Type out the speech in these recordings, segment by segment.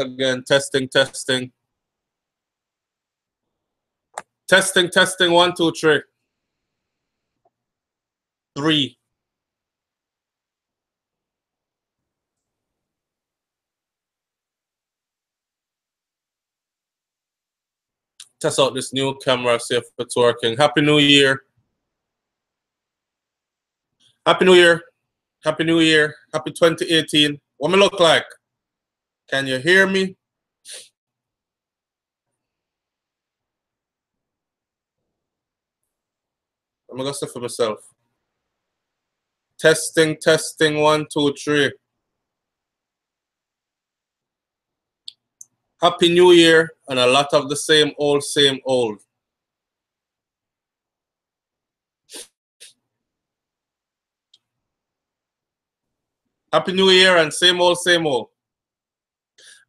again. Testing, testing. Testing, testing. 1, 2, 3. 3. Test out this new camera, see if it's working. Happy New Year. Happy New Year. Happy New Year. Happy 2018. What me look like? Can you hear me? I'm gonna say for myself. Testing, testing. 1, 2, 3. Happy New Year and a lot of the same old, same old. Happy New Year and same old, same old.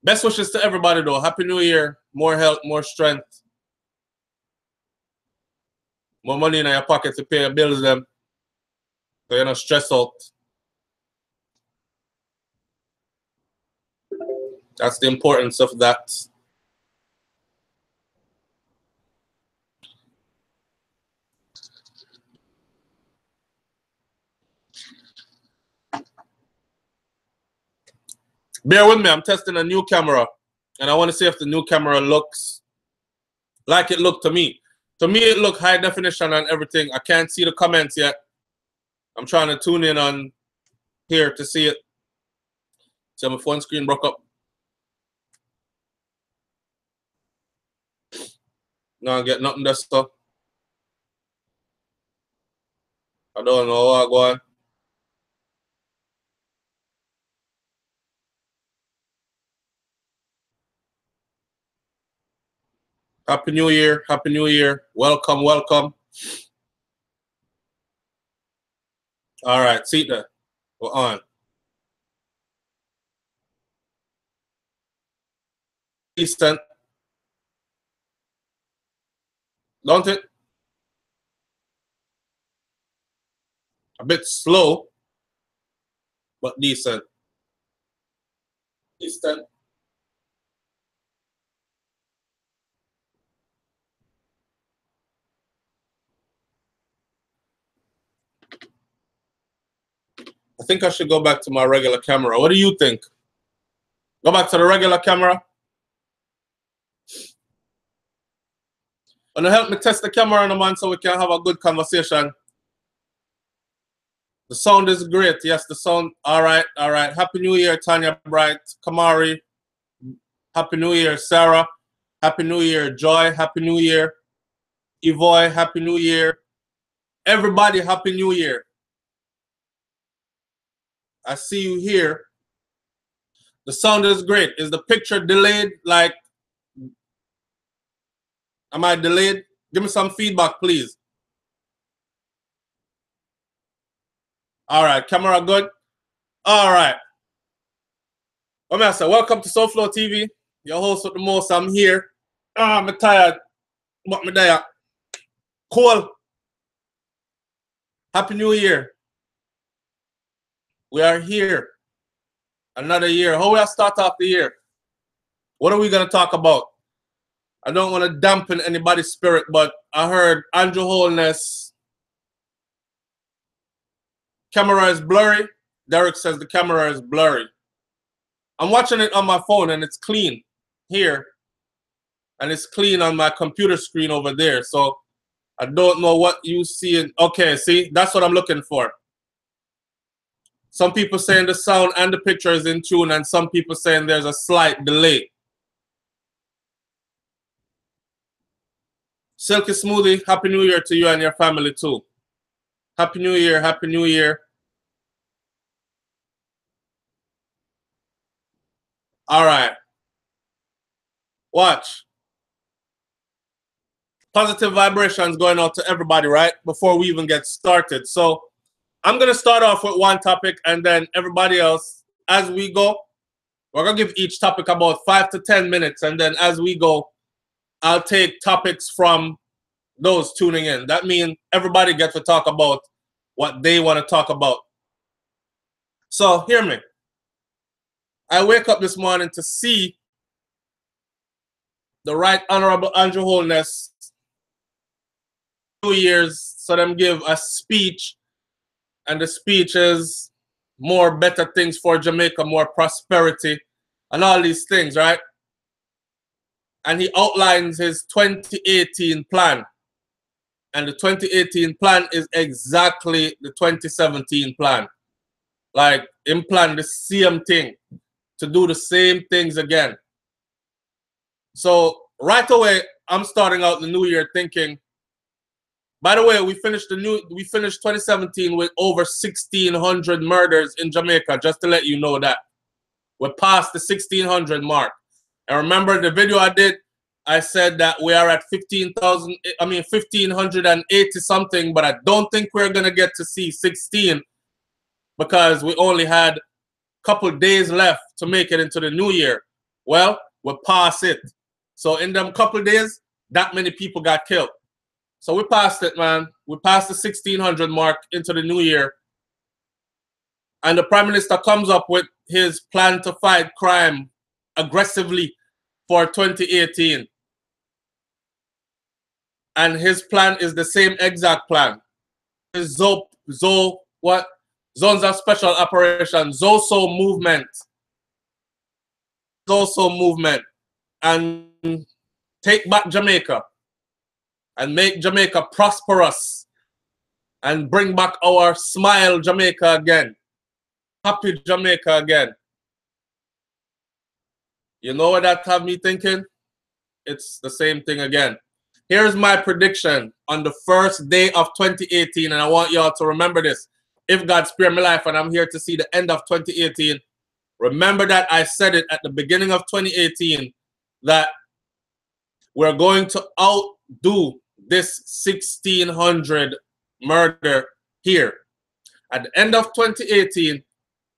Best wishes to everybody though. Happy New Year. More health, more strength. More money in your pocket to pay your bills them. So you're not stressed out. That's the importance of that. Bear with me, I'm testing a new camera. And I want to see if the new camera looks like it looked to me. To me, it looked high definition and everything. I can't see the comments yet. I'm trying to tune in on here to see it. So my phone screen broke up. No, I get nothing there, stuff. I don't know how I go on. Happy New Year. Happy New Year. Welcome, welcome. All right, see there. We're on. Decent. Don't it? A bit slow, but decent. Decent. I think I should go back to my regular camera. What do you think? Go back to the regular camera. And help me test the camera on, man, so we can have a good conversation. The sound is great. Yes, the sound. All right, all right. Happy New Year, Tanya Bright, Kamari. Happy New Year, Sarah. Happy New Year, Joy. Happy New Year, Evoy. Happy New Year. Everybody, Happy New Year. I see you here. The sound is great. Is the picture delayed? Like, am I delayed? Give me some feedback, please. All right, camera good? All right. What I say? Welcome to SouFLoTV. Your host with the most. I'm here. I'm tired. But me there. Cool. Happy New Year. We are here. Another year. How will I start off the year? What are we going to talk about? I don't want to dampen anybody's spirit, but I heard Andrew Holness. Camera is blurry. Derek says the camera is blurry. I'm watching it on my phone and it's clean here. And it's clean on my computer screen over there. So I don't know what you see. Okay, see, that's what I'm looking for. Some people saying the sound and the picture is in tune, and some people saying there's a slight delay. Silky Smoothie, Happy New Year to you and your family too. Happy New Year, Happy New Year. All right. Watch. Positive vibrations going out to everybody, right? Before we even get started. So I'm going to start off with one topic, and then everybody else, as we go, we're going to give each topic about 5 to 10 minutes. And then as we go, I'll take topics from those tuning in. That means everybody gets to talk about what they want to talk about. So hear me. I wake up this morning to see the Right Honorable Andrew Holness 2 years, so them give a speech, and the speech is more better things for Jamaica, more prosperity, and all these things, right? And he outlines his 2018 plan. And the 2018 plan is exactly the 2017 plan. Like, him plan the same thing, to do the same things again. So right away, I'm starting out the new year thinking, by the way, we finished 2017 with over 1,600 murders in Jamaica, just to let you know that. We're past the 1,600 mark. And remember the video I did, I said that we are at 1,580 something, but I don't think we're gonna get to see 16 because we only had a couple days left to make it into the new year. Well, we're past it. So in them couple days, that many people got killed. So we passed it, man. We passed the 1,600 mark into the new year. And the Prime Minister comes up with his plan to fight crime aggressively for 2018. And his plan is the same exact plan. His Zones of Special Operations, ZOSO movement. ZOSO movement. And take back Jamaica. And make Jamaica prosperous. And bring back our smile Jamaica again. Happy Jamaica again. You know what that have me thinking? It's the same thing again. Here's my prediction on the first day of 2018, and I want y'all to remember this. If God spare my life and I'm here to see the end of 2018, remember that I said it at the beginning of 2018 that we're going to outdo this 1,600 murder here. At the end of 2018,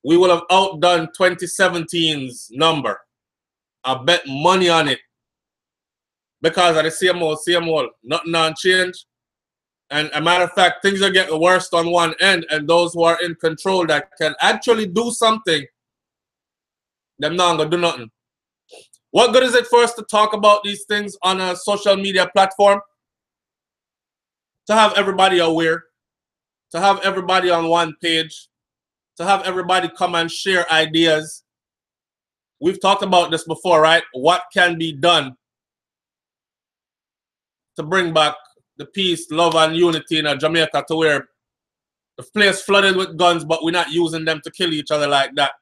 we will have outdone 2017's number. I bet money on it. Because of the same old, nothing on change. And a matter of fact, things are getting worse on one end, and those who are in control that can actually do something, them not gonna do nothing. What good is it for us to talk about these things on a social media platform? To have everybody aware, to have everybody on one page, to have everybody come and share ideas. We've talked about this before, right? What can be done to bring back the peace, love, and unity in Jamaica, to where the place flooded with guns, but we're not using them to kill each other like that.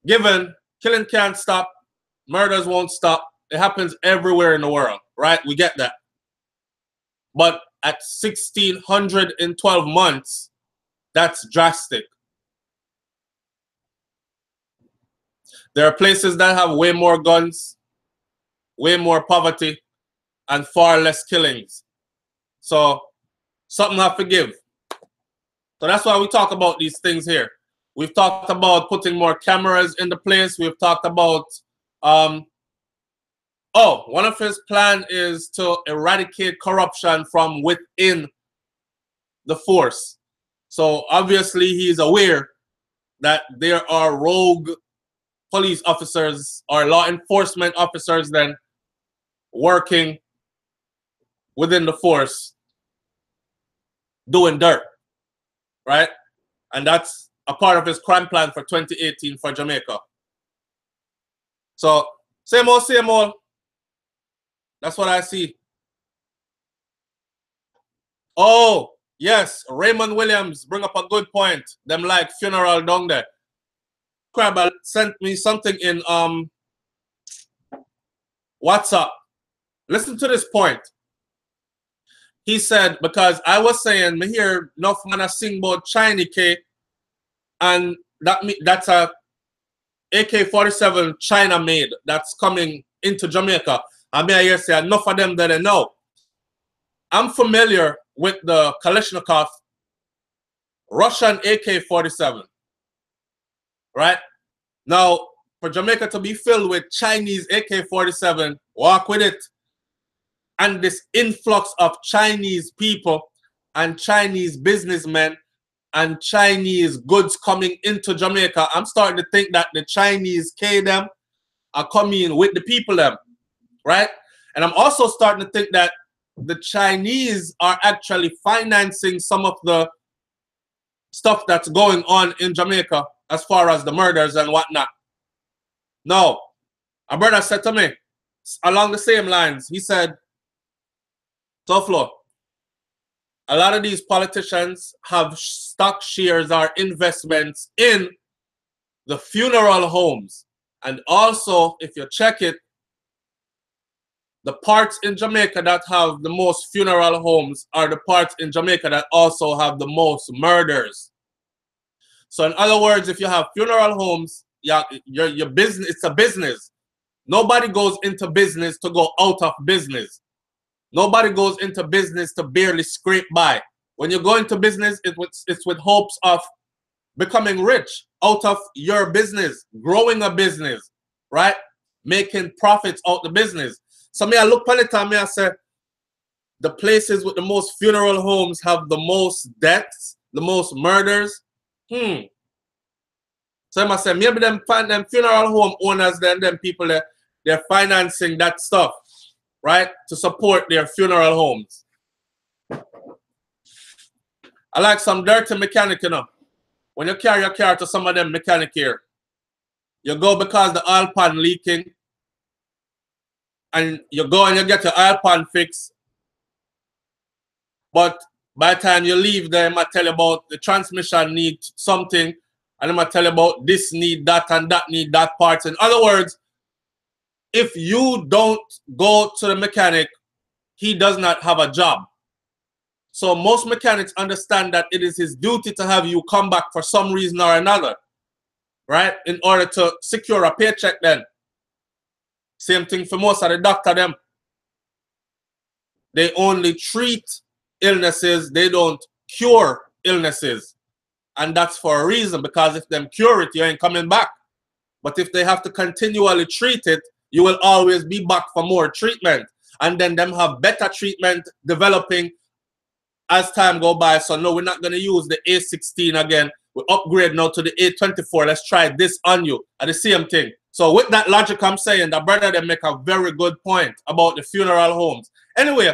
Given killing can't stop, murders won't stop. It happens everywhere in the world, right? We get that. But at 1,600 in 12 months, that's drastic. There are places that have way more guns, way more poverty, and far less killings. So something I forgive. So that's why we talk about these things here. We've talked about putting more cameras in the place. We've talked about, one of his plans is to eradicate corruption from within the force. So obviously he's aware that there are rogue police officers or law enforcement officers then working within the force doing dirt, right? And that's a part of his crime plan for 2018 for Jamaica. So same old, same old. That's what I see. Oh, yes, Raymond Williams bring up a good point. Them like funeral down there. Crab sent me something in WhatsApp. Listen to this point. He said, because I was saying, me hear enough man sing about Chinese K, and that's a AK-47 China made that's coming into Jamaica. I mean, I hear say enough of them that I know. I'm familiar with the Kalashnikov Russian AK-47, right? Now, for Jamaica to be filled with Chinese AK-47, walk with it. And this influx of Chinese people and Chinese businessmen and Chinese goods coming into Jamaica, I'm starting to think that the Chinese them are coming with the people them, right? And I'm also starting to think that the Chinese are actually financing some of the stuff that's going on in Jamaica as far as the murders and whatnot. No, a brother said to me, along the same lines, he said, SouFlo, a lot of these politicians have stock shares or investments in the funeral homes. And also, if you check it, the parts in Jamaica that have the most funeral homes are the parts in Jamaica that also have the most murders. So in other words, if you have funeral homes, your business, it's a business. Nobody goes into business to go out of business. Nobody goes into business to barely scrape by. When you go into business, it's with hopes of becoming rich out of your business, growing a business, right? Making profits out the business. So me, I look upon it and me, I say, the places with the most funeral homes have the most deaths, the most murders. So I say, maybe them funeral home owners, them people that they're financing that stuff, right? To support their funeral homes. I like some dirty mechanic, you know. When you carry your car to some of them mechanic here, you go because the oil pan leaking, and you go and you get your oil pan fixed. But by the time you leave, they might tell you about the transmission need something, and they might tell you about this need that and that need that part. In other words, if you don't go to the mechanic, he does not have a job. So most mechanics understand that it is his duty to have you come back for some reason or another, right? In order to secure a paycheck then. Same thing for most of the doctor them. They only treat illnesses, they don't cure illnesses. And that's for a reason, because if them cure it, you ain't coming back. But if they have to continually treat it, you will always be back for more treatment. And then them have better treatment developing as time go by. So no, we're not going to use the A16 again. We upgrade now to the A24. Let's try this on you. At the same thing. So with that logic, I'm saying that brother, they make a very good point about the funeral homes. Anyway,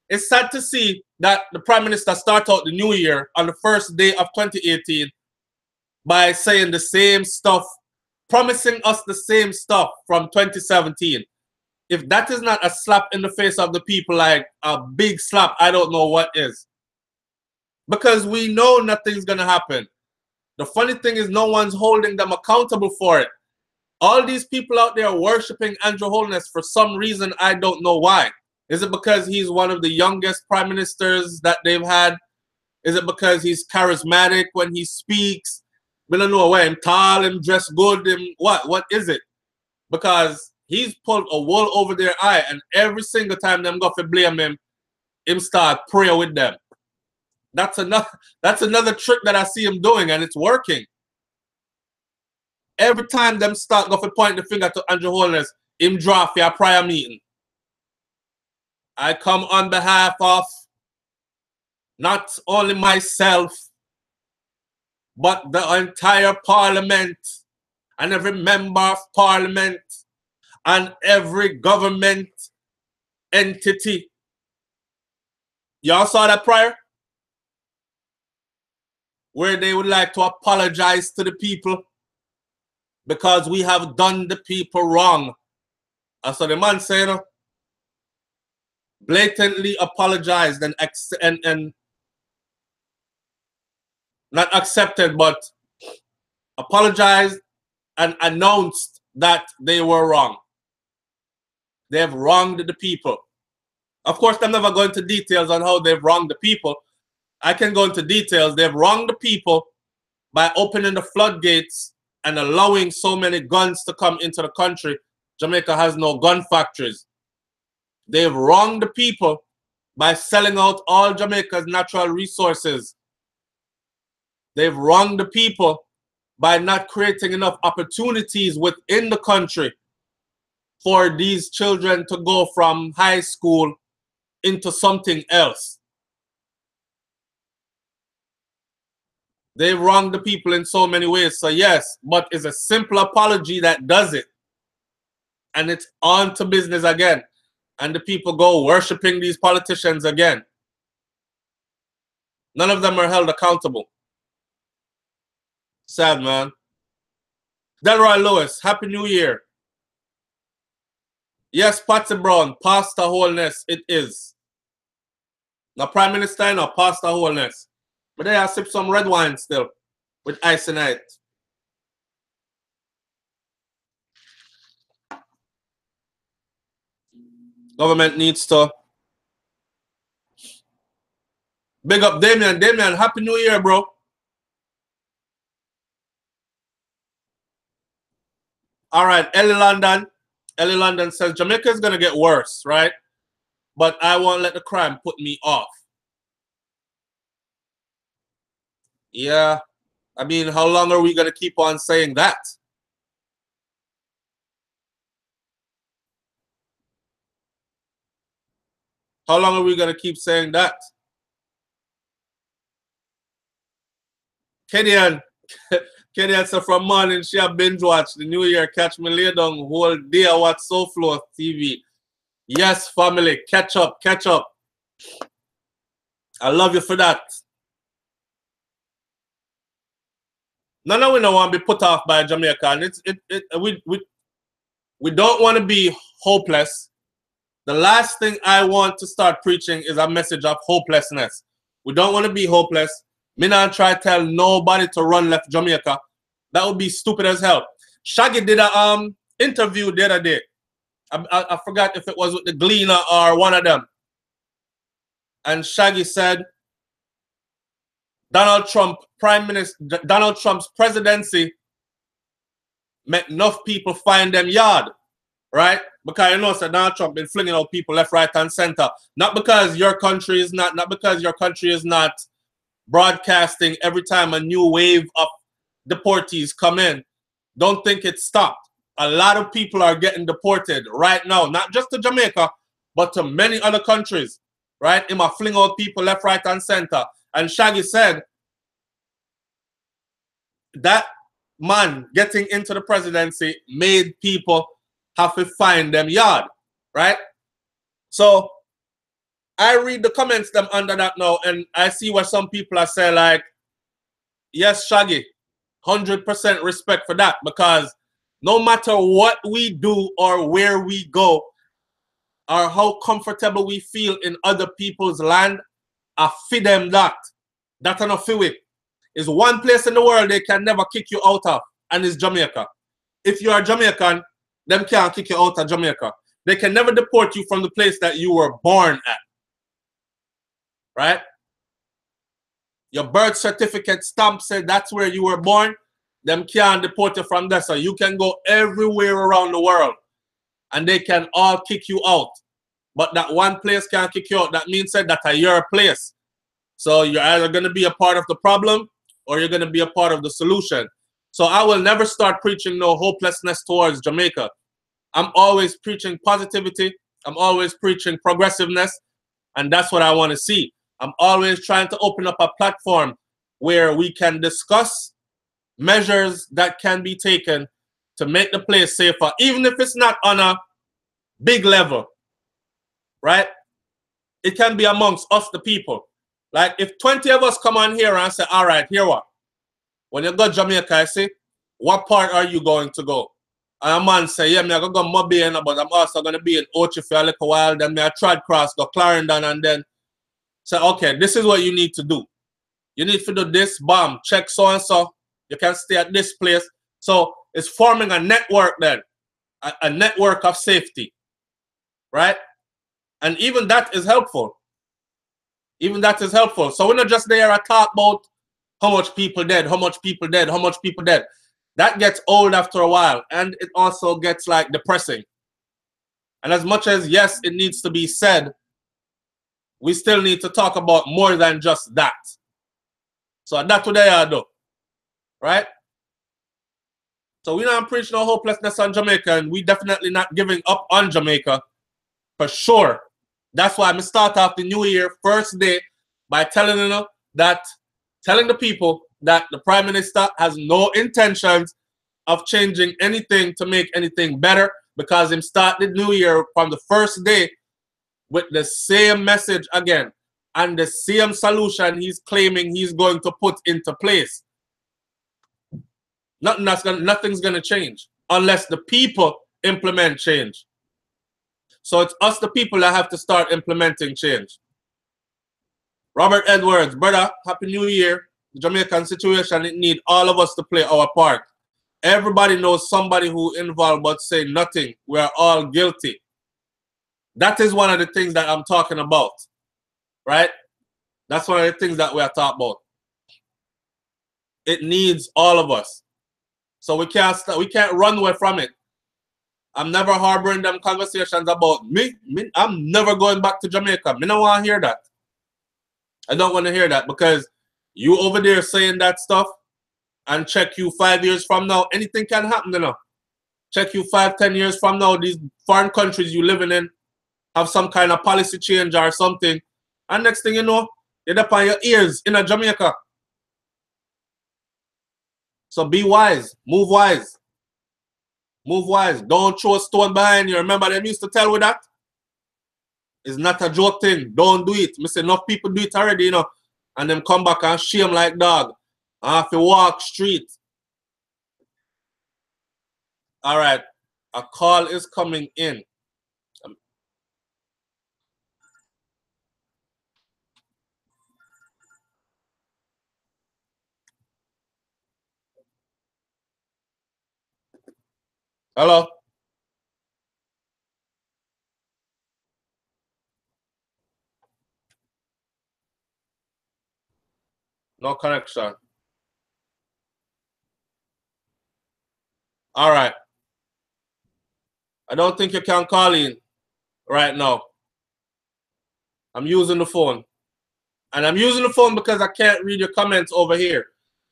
it's sad to see that the Prime Minister start out the new year on the first day of 2018 by saying the same stuff, promising us the same stuff from 2017. If that is not a slap in the face of the people, like a big slap, I don't know what is. Because we know nothing's going to happen. The funny thing is no one's holding them accountable for it. All these people out there worshiping Andrew Holness for some reason, I don't know why. Is it because he's one of the youngest prime ministers that they've had? Is it because he's charismatic when he speaks? We don't know why. Him tall, him dressed good, him what? What is it? Because he's pulled a wool over their eye, and every single time them go to blame him start prayer with them. That's another trick that I see him doing, and it's working. Every time them start go to point the finger to Andrew Holness, him draw for a prayer meeting. I come on behalf of not only myself, but the entire parliament and every member of parliament and every government entity. Y'all saw that prayer? Where they would like to apologize to the people because we have done the people wrong. That's what the man said, you know? Blatantly apologized and not accepted, but apologized and announced that they were wrong. They have wronged the people. Of course, I'm never going into details on how they've wronged the people. I can go into details. They've wronged the people by opening the floodgates and allowing so many guns to come into the country. Jamaica has no gun factories. They've wronged the people by selling out all Jamaica's natural resources. They've wronged the people by not creating enough opportunities within the country for these children to go from high school into something else. They wronged the people in so many ways. So yes, but it's a simple apology that does it. and it's on to business again. And the people go worshiping these politicians again. None of them are held accountable. Sad, man. Delroy Lewis, Happy New Year. Yes, Patsy Brown, Pastor Wholeness, it is. Now, Prime Minister, no, Pastor Wholeness. But they have sip some red wine still with ice in it. Government needs to big up Damien. Damien, Happy New Year, bro. All right, Ellie London. Ellie London says Jamaica is going to get worse, right? But I won't let the crime put me off. Yeah. I mean, how long are we going to keep on saying that? How long are we going to keep saying that? Kenyan said from morning she have binge watch the New Year, catch me lay down whole day I watch SouFLoTV. Yes, family, catch up, catch up. I love you for that. None of we don't want to be put off by Jamaica, and we don't want to be hopeless. The last thing I want to start preaching is a message of hopelessness. We don't want to be hopeless. Me not try to tell nobody to run left Jamaica. That would be stupid as hell. Shaggy did a interview the other day. I forgot if it was with the Gleaner or one of them. And Shaggy said Donald Trump's presidency made enough people find them yard, right? Because you know, so Donald Trump been flinging out people left, right, and center. Not because your country is not broadcasting every time a new wave of deportees come in. Don't think it stopped. A lot of people are getting deported right now, not just to Jamaica, but to many other countries, right? Him a fling out people left, right, and center. And Shaggy said that man getting into the presidency made people have to find them yard, right? So I read the comments them under that now, and I see what some people are saying, like, yes, Shaggy, 100% respect for that, because no matter what we do or where we go or how comfortable we feel in other people's land, I feed them that. That's enough for it. Is one place in the world they can never kick you out of, and it's Jamaica. If you are Jamaican, them can't kick you out of Jamaica. They can never deport you from the place that you were born at. Right? Your birth certificate stamp said that's where you were born. Them can't deport you from there. So you can go everywhere around the world and they can all kick you out. But that one place can't kick you out. That means that that's your place. So you're either going to be a part of the problem or you're going to be a part of the solution. So I will never start preaching no hopelessness towards Jamaica. I'm always preaching positivity. I'm always preaching progressiveness. And that's what I want to see. I'm always trying to open up a platform where we can discuss measures that can be taken to make the place safer, even if it's not on a big level, right? It can be amongst us, the people. Like if 20 of us come on here and say, all right, here what? When you go to Jamaica, I say, what part are you going to go? And a man say, yeah, me I go to Mobile, but I'm also going to be in Ochi for a little while. Then me I tried cross, go Clarendon, and then say, okay, this is what you need to do. You need to do this, bam, check so-and-so. You can stay at this place. So it's forming a network then, a network of safety, right? And even that is helpful. Even that is helpful. So we're not just there to talk about how much people dead, how much people dead, how much people dead. That gets old after a while, and it also gets like depressing. And as much as, yes, it needs to be said, we still need to talk about more than just that. So that's what they are do, right? So we're not preaching no hopelessness on Jamaica, and we definitely not giving up on Jamaica, for sure. That's why I'm start off the new year first day by telling the people that the Prime Minister has no intentions of changing anything to make anything better. because him start the new year from the first day with the same message again and the same solution he's claiming he's going to put into place. Nothing's gonna change unless the people implement change. So it's us, the people, that have to start implementing change. Robert Edwards, brother, Happy New Year. The Jamaican situation, it need all of us to play our part. Everybody knows somebody who involved but say nothing. We are all guilty. That is one of the things that I'm talking about, right? That's one of the things that we are talking about. It needs all of us. So we can't run away from it. I'm never harboring them conversations about me. I'm never going back to Jamaica. Me don't want to hear that. I don't want to hear that, because you over there saying that stuff, and check you 5 years from now, anything can happen, you know. Check you 5, 10 years from now, these foreign countries you living in have some kind of policy change or something, and next thing you know, you're up on your ears in a Jamaica. So be wise, move wise. Move wise. Don't throw a stone behind you. Remember them used to tell with that? It's not a joke thing. Don't do it. I say enough people do it already, you know, and them come back and shame like dog. I have to walk street. All right. A call is coming in. Hello? No connection. All right. I don't think you can call in right now. I'm using the phone. And I'm using the phone because I can't read your comments over here.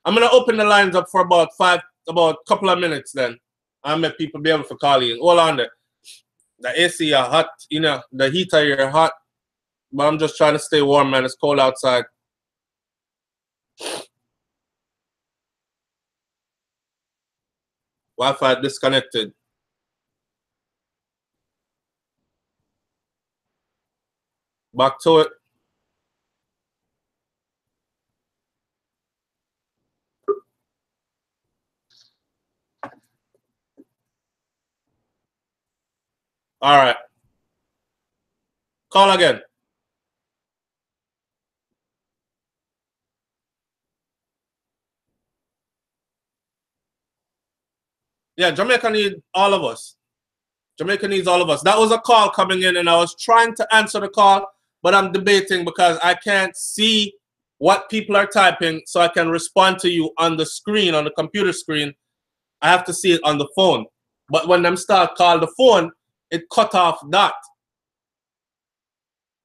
I'm going to open the lines up for about a couple of minutes then. I'll make people be able to call in. Hold on there. The AC are hot, you know, the heater here hot. But I'm just trying to stay warm, man. It's cold outside. Wi-Fi disconnected. Back to it. All right. Call again. Yeah, Jamaica needs all of us. Jamaica needs all of us. That was a call coming in, and I was trying to answer the call, but I'm debating because I can't see what people are typing, so I can respond to you on the screen, on the computer screen. I have to see it on the phone. But when them start call the phone, it cut off that.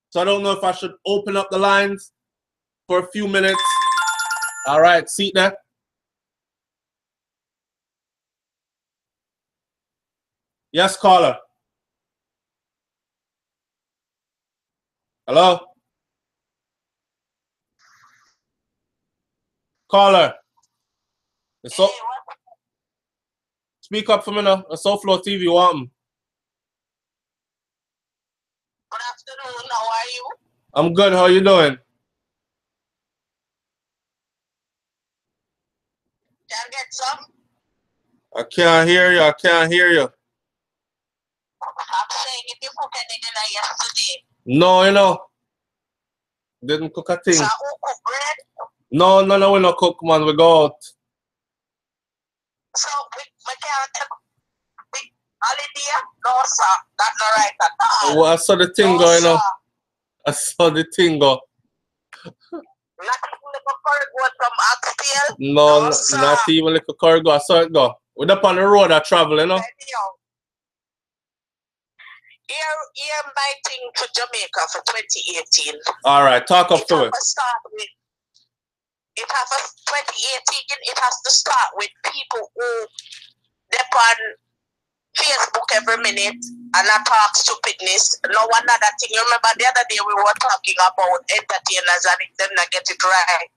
So I don't know if I should open up the lines for a few minutes. All right, see that? Yes, caller. Hello? Caller. So, speak up for me now. SouFLoTV, want me? Good afternoon, how are you? I'm good, how you doing? Can I get some? I can't hear you, I can't hear you. I'm saying if you cook any dinner yesterday. No, you know. Didn't cook a thing. So who cook bread? No, we no cook, man. We go out. So we can't take holiday? No, sir. That's not right at all. Well, I saw the thing no, going on. I saw the thing go. Not even little cargo from Oxtail? No, sir. not even little cargo. I saw it go. We're up on the road, I travel, you know. Here inviting to Jamaica for 2018. All right, talk up to it. It has a 2018. It has to start with people who depend Facebook every minute and not talk stupidness. No one other thing. You remember the other day we were talking about entertainers and if them not get it right,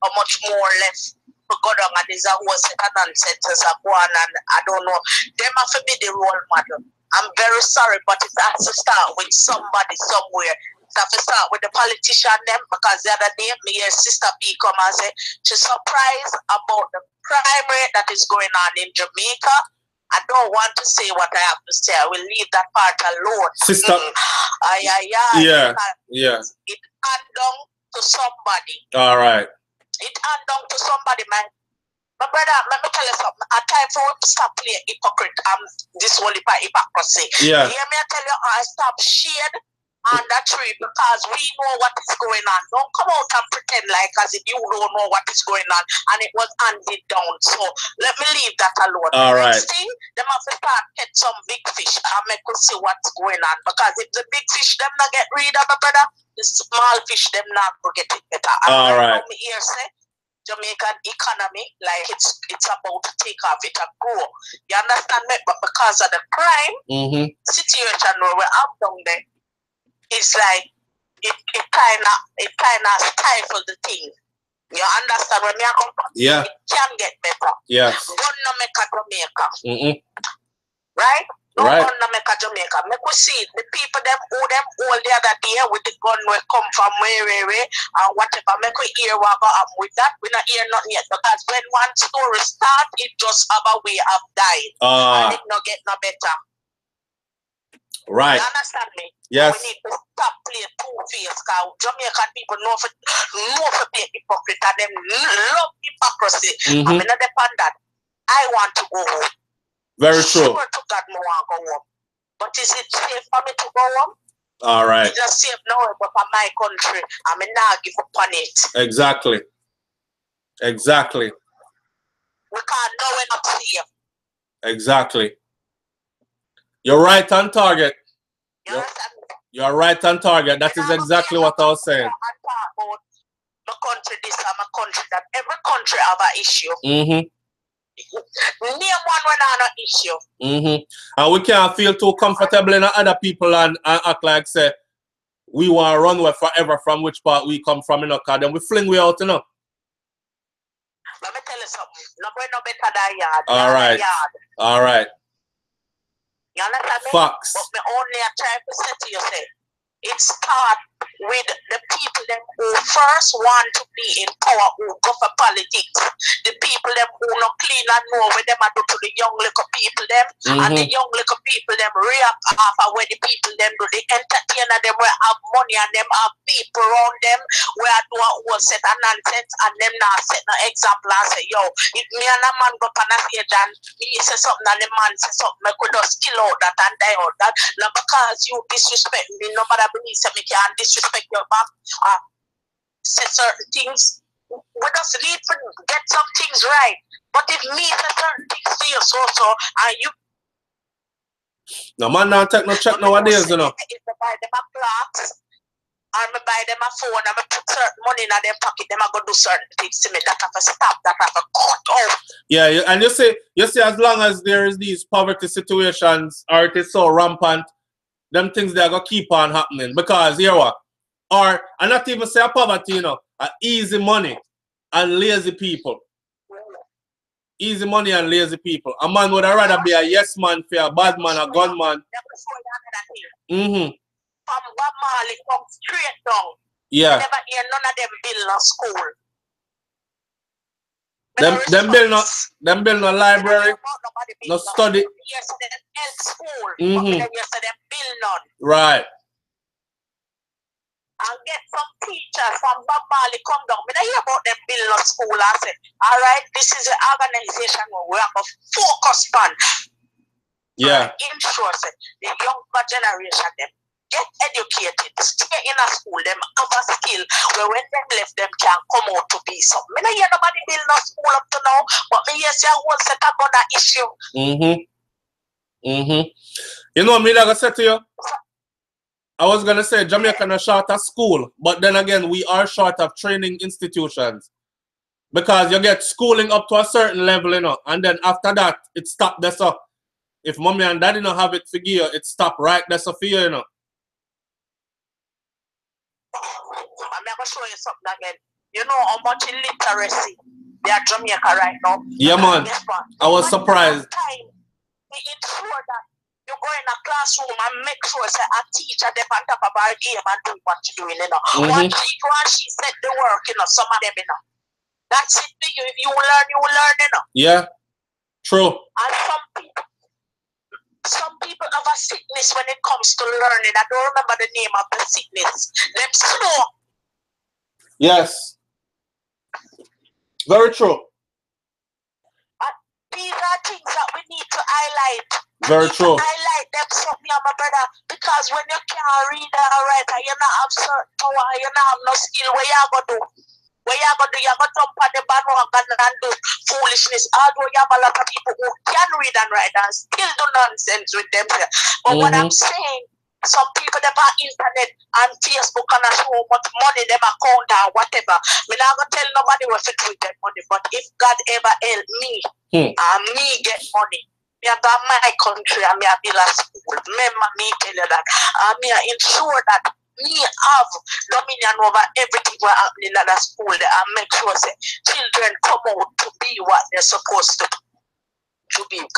how much more or less to go down and is a whole set of nonsense and go on, and I don't know. Them have to be the role model. I'm very sorry, but it has to start with somebody somewhere. It has to start with the politician them, because the other day, me and Sister P come and say she's surprised about the crime rate that is going on in Jamaica. I don't want to say what I have to say. I will leave that part alone. Sister. Yeah. Yeah. It hand down to somebody. All right. It hand down to somebody, man. My brother, let me tell you something. At times we stop playing hypocrite and this whole hypocrisy. Yeah. You hear me? I tell you, I stop shade on that tree because we know what is going on. Don't come out and pretend like as if you don't know what is going on and it was handed down. So let me leave that alone. All right. Next thing, them have to start get some big fish and make us see what's going on. Because if the big fish them not get rid of, my brother, the small fish them not go get it better. And all right. Me here say Jamaican economy, like it's about to take off, it a grow. You understand me? But because of the crime situation where we have down there, it's like it kinda stifle the thing. You understand when me I come from? Yeah. It can get better. Yes. Gun no make a Jamaica. Right? No right. gun no make a Jamaica. Make we see the people them who them all the other day with the gun where come from where and whatever. Make we hear what go happen with that. We not hear nothing yet, because when one story start, it just have a way of dying. And it not get no better. Right. You understand me? Yes. We need to stop playing two-faced, because Jamaican people know for play hypocrite and them love hypocrisy. I mean, not depend that. I want to go home. Very true. Sure to God, I want to go home. But is it safe for me to go home? All right. It's just safe now, but for my country, I mean, now give up on it. Exactly. Exactly. We can't know we're not safe. Exactly. You're right on target. You're right on target. That is exactly what I was saying. My country this and my country that. Every country have an issue. Name one when I have an issue. And we can't feel too comfortable in other people and act like say we want to run away forever from which part we come from, you know, because then we fling we out, you know. Let me tell you something. Nobody no better than yard. All right. Yard. All right. You understand me? Facts. But me only try to say to you, say, it starts with the people them who first want to be in power, who go for politics. The people them who not clean and know what them are do to the young little people them. And the young little people them react after where the people them do. The entertainer them where have money and them have people around them where do a whole set of nonsense and them now set no example and say, yo, if me and a man go up on a stage and me say something and the man say something, I could just kill out that and die out that. Now because you disrespect me, nobody believes that me can disrespect your back, say certain things. We just need to get some things right. But if me say certain things to you so and you no man now take no check nowadays, you know. If I buy them a clocks and I buy them a phone and I put certain money in their pocket, them I go do certain things to me that have to stop, that have to cut off. Yeah, and you see as long as there is these poverty situations or it is so rampant, them things they are gonna keep on happening. Because here what? Or I not even say poverty, you know, easy money and lazy people. Easy money and lazy people. A man would rather be a yes man for a bad man, a gunman. From Bob Marley come straight down. Yeah. Never hear none of them build no school. Them build no library, no study. Yes, them health school. But then you say them build none. Right. And get some teachers from Bob Marley come down. I hear about them build no school. I say, all right, this is an organization where we have a focus on. Yeah. Ensure the younger generation them get educated, stay in a school, them have a skill where when them left them can come out to be something. I hear nobody build no school up to now, but me hear say a whole set of other issue. You know what me like I said to you? I was gonna say Jamaica is short of school, but then again we are short of training institutions. Because you get schooling up to a certain level, you know, and then after that it stopped there. So if mommy and daddy don't have it for you, it stopped right there so for you, you know. I'm going to show you something again. You know how much illiteracy they are Jamaica right now? Yeah, man. I was surprised. We ensure that you go in a classroom and make sure say a teacher them on top of our game and do what you doing, you know. One she said the work, you know, some of them, you know. That's it for you. If you learn, you know. Yeah. True. And some people have a sickness when it comes to learning. I don't remember the name of the sickness. Them slow. Yes. Very true. These are things that we need to highlight. Very true. Highlight them something, my brother, because when you can't read or write and you not have certain power, you not have no skill, what you gonna do? What you gonna do? You gonna jump on the bandwagon and do foolishness. Although you have a lot of people who can read and write and still do nonsense with them. But what I'm saying, some people them on internet and Facebook and show how much money them account or whatever. Me not gonna tell nobody what to do with that money. But if God ever help me and me get money, me about my country and me a build a school. Remember me tell you that. And me ensure that me have dominion over everything what happening at the school there and make sure say children come out to be what they're supposed to be.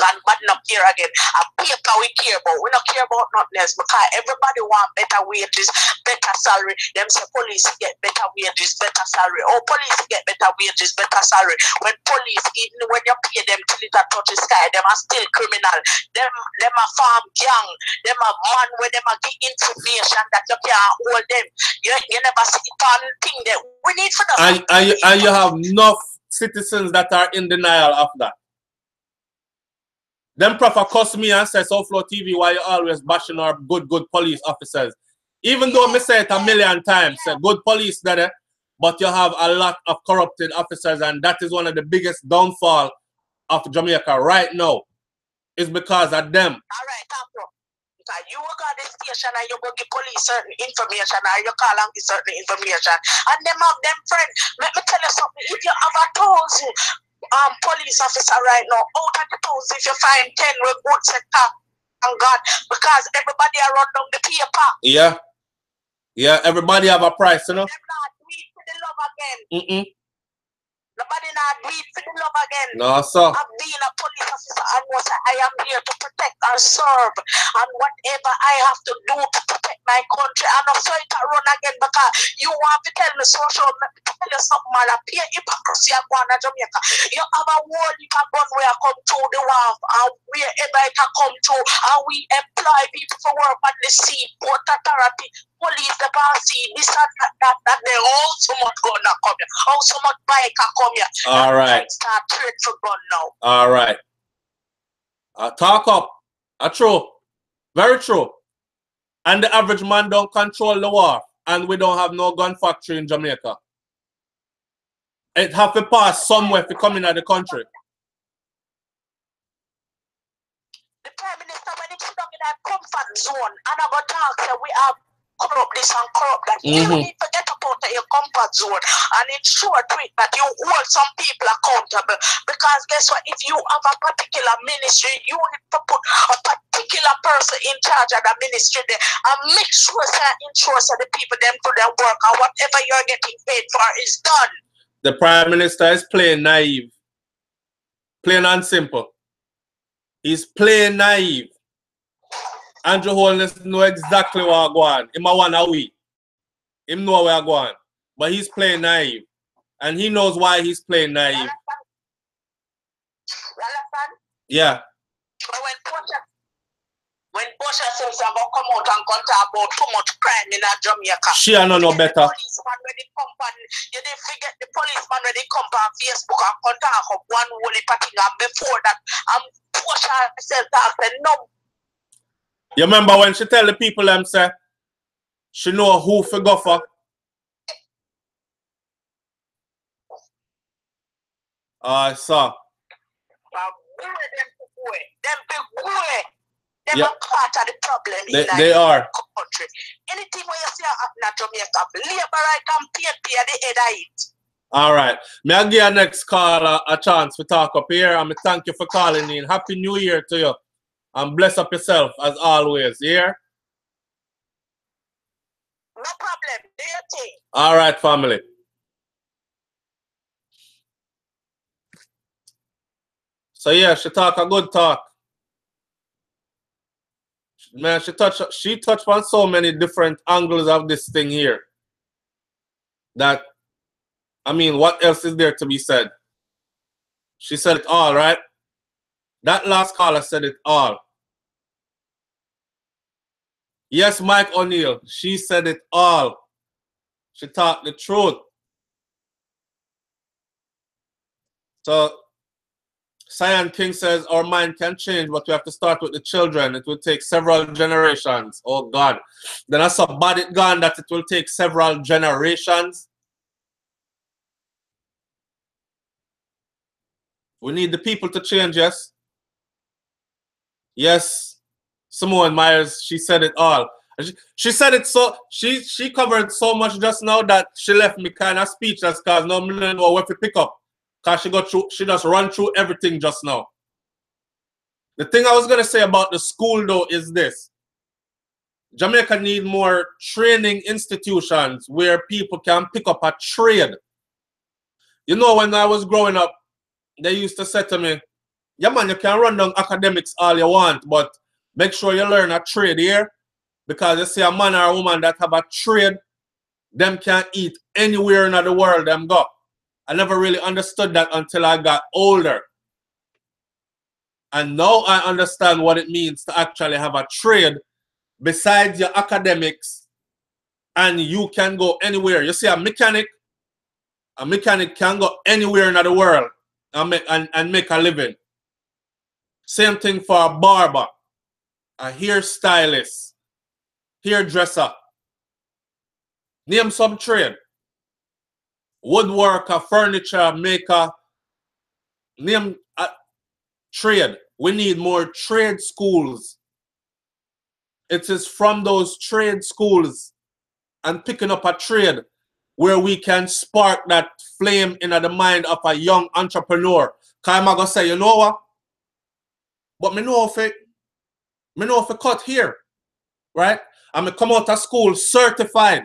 God, but not care again. A paper we care about. We don't care about nothing else because everybody want better wages, better salary. Them say police get better wages, better salary. Oh, police get better wages, better salary. When police, even when you pay them till it touch the sky, them are still criminal. Them a farm gang. Them a man when them a get information that you can't hold them. You never see it on thing that we need for them. And you have enough citizens that are in denial of that. Them proper cuss me and say, SouFLoTV, why you always bashing our good police officers? Even though me say it a million times, say good police there, but you have a lot of corrupted officers, and that is one of the biggest downfall of Jamaica right now. Is because of them. All right, because you go to the station and you go give police certain information or you call and give certain information. And them have them friends. Let me tell you something. If you have a thousand police officer right now, out of the thousand, if you find 10 with good sector, and God, because everybody are run down the paper. Yeah. Yeah, everybody have a price, you know. Them not do it for the love again. Nobody not do it for the love again. No, sir. I'm being a police officer and was I am here to protect and serve and whatever I have to do to protect my country. And I'm sorry to run again because you want to tell me social, tell you something, man. Pure hypocrisy of one in Jamaica. You have a war, you can gun where I come to the wharf and wherever it can come to, and we employ people for work on the sea, port authority, police, the policy, this and that, they all so much gonna come here. How so much bike can come here. All right. Start trade for gun now. All right. Talk up. True. Very true. And the average man don't control the war. And we don't have no gun factory in Jamaica. It have to pass somewhere to come in the country. The Prime Minister, when he sit down in that comfort zone, and I got talk that we have corrupt this and corrupt that. You need to get up out of your comfort zone and ensure to it that you hold some people accountable. Because guess what? If you have a particular ministry, you need to put a particular person in charge of the ministry there and make sure that ensures that the people them do their work and whatever you're getting paid for is done. The Prime Minister is playing naive. Plain and simple. He's playing naive. Andrew Holness know exactly what I'm going. Him a one away. Him know where I'm going. But he's playing naive. And he knows why he's playing naive. Yeah. When Portia says about come out and talk about too much crime in Jamaica. She don't know better. The policeman when they come on, you didn't forget the policeman when they come on Facebook and talk of one holy thing, and before that, Portia said that no. You remember when she tell the people them say she know who for go for? I saw. Them are part of the problem they are. Country. Anything where you see in Jamaica, labor right and pay the head of it. All right. May I give your next caller a chance to talk up here, and thank you for calling in. Happy New Year to you. And bless up yourself as always, yeah? No problem. Do your thing. All right, family. So yeah, she talk a good talk. Man, she touched on so many different angles of this thing here that, I mean, what else is there to be said? She said it all, right? That last caller said it all. Yes, Mike O'Neill, she said it all. She talked the truth. So Cyan King says our mind can change, but we have to start with the children. It will take several generations. Oh God. Then I saw bad it gone that it will take several generations. We need the people to change, yes. Yes. Simone Myers, she said it all. She said it so, she covered so much just now that she left me kind of speechless because no one know where to pick up. Because she just run through everything just now. The thing I was going to say about the school though is this. Jamaica need more training institutions where people can pick up a trade. You know, when I was growing up, they used to say to me, yeah man, you can run down academics all you want, but make sure you learn a trade here. Because you see a man or a woman that have a trade, them can eat anywhere in the world them go. I never really understood that until I got older. And now I understand what it means to actually have a trade besides your academics, and you can go anywhere. You see a mechanic can go anywhere in the world and make a living. Same thing for a barber, a hairstylist, hairdresser. Name some trade. Woodworker, furniture maker. Name a trade. We need more trade schools. It is from those trade schools and picking up a trade where we can spark that flame in the mind of a young entrepreneur. Because I'm going to say, you know what? But me know if it cut here, right? I'm going to come out of school certified.